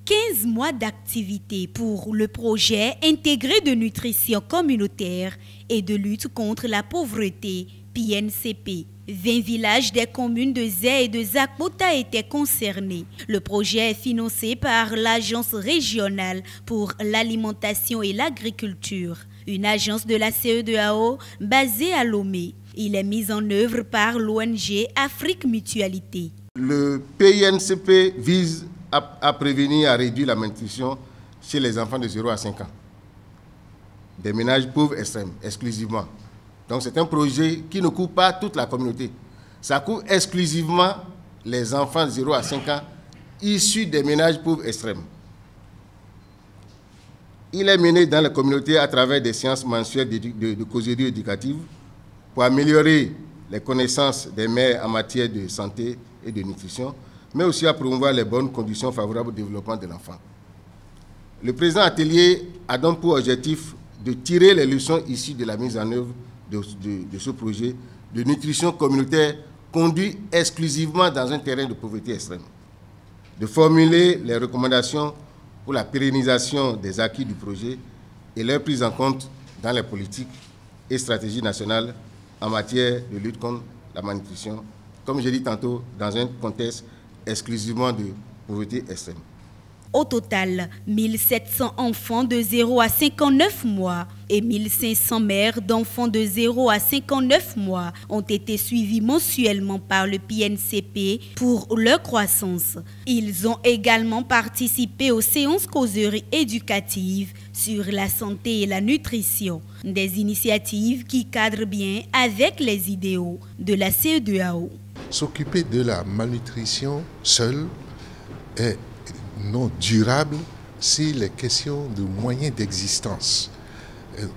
15 mois d'activité pour le projet intégré de nutrition communautaire et de lutte contre la pauvreté, PNCP. 20 villages des communes de Zé et de Zakpota étaient concernés. Le projet est financé par l'Agence régionale pour l'alimentation et l'agriculture, une agence de la CEDEAO basée à Lomé. Il est mis en œuvre par l'ONG Afrique Mutualité. Le PNCP vise à prévenir et à réduire la malnutrition chez les enfants de 0 à 5 ans. Des ménages pauvres extrêmes, exclusivement. Donc c'est un projet qui ne couvre pas toute la communauté. Ça couvre exclusivement les enfants de 0 à 5 ans issus des ménages pauvres extrêmes. Il est mené dans la communauté à travers des séances mensuelles de causerie éducative pour améliorer les connaissances des mères en matière de santé et de nutrition, mais aussi à promouvoir les bonnes conditions favorables au développement de l'enfant. Le présent atelier a donc pour objectif de tirer les leçons issues de la mise en œuvre de ce projet de nutrition communautaire conduit exclusivement dans un terrain de pauvreté extrême, de formuler les recommandations pour la pérennisation des acquis du projet et leur prise en compte dans les politiques et stratégies nationales en matière de lutte contre la malnutrition, comme j'ai dit tantôt, dans un contexte exclusivement de pauvreté extrême. Au total, 1700 enfants de 0 à 59 mois et 1500 mères d'enfants de 0 à 59 mois ont été suivis mensuellement par le PNCP pour leur croissance. Ils ont également participé aux séances causeries éducatives sur la santé et la nutrition, des initiatives qui cadrent bien avec les idéaux de la CEDEAO. S'occuper de la malnutrition seule est non durable si les questions de moyens d'existence,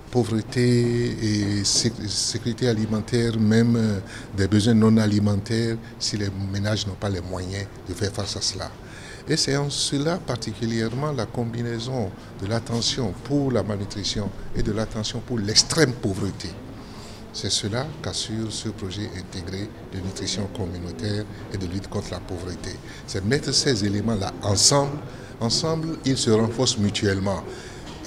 pauvreté et sécurité alimentaire, même des besoins non alimentaires, si les ménages n'ont pas les moyens de faire face à cela. Et c'est en cela particulièrement la combinaison de l'attention pour la malnutrition et de l'attention pour l'extrême pauvreté. C'est cela qu'assure ce projet intégré de nutrition communautaire et de lutte contre la pauvreté. C'est mettre ces éléments-là ensemble. Ensemble, ils se renforcent mutuellement.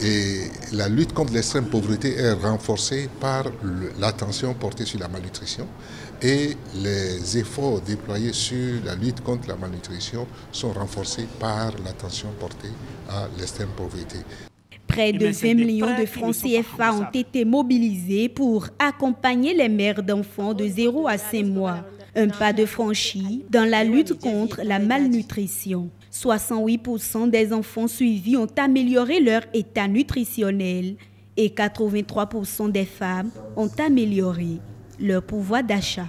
Et la lutte contre l'extrême pauvreté est renforcée par l'attention portée sur la malnutrition. Et les efforts déployés sur la lutte contre la malnutrition sont renforcés par l'attention portée à l'extrême pauvreté. Près de 20 millions de francs CFA ont été mobilisés pour accompagner les mères d'enfants de 0 à 5 mois. Un pas de franchi dans la lutte contre la malnutrition. 68% des enfants suivis ont amélioré leur état nutritionnel et 83% des femmes ont amélioré leur pouvoir d'achat.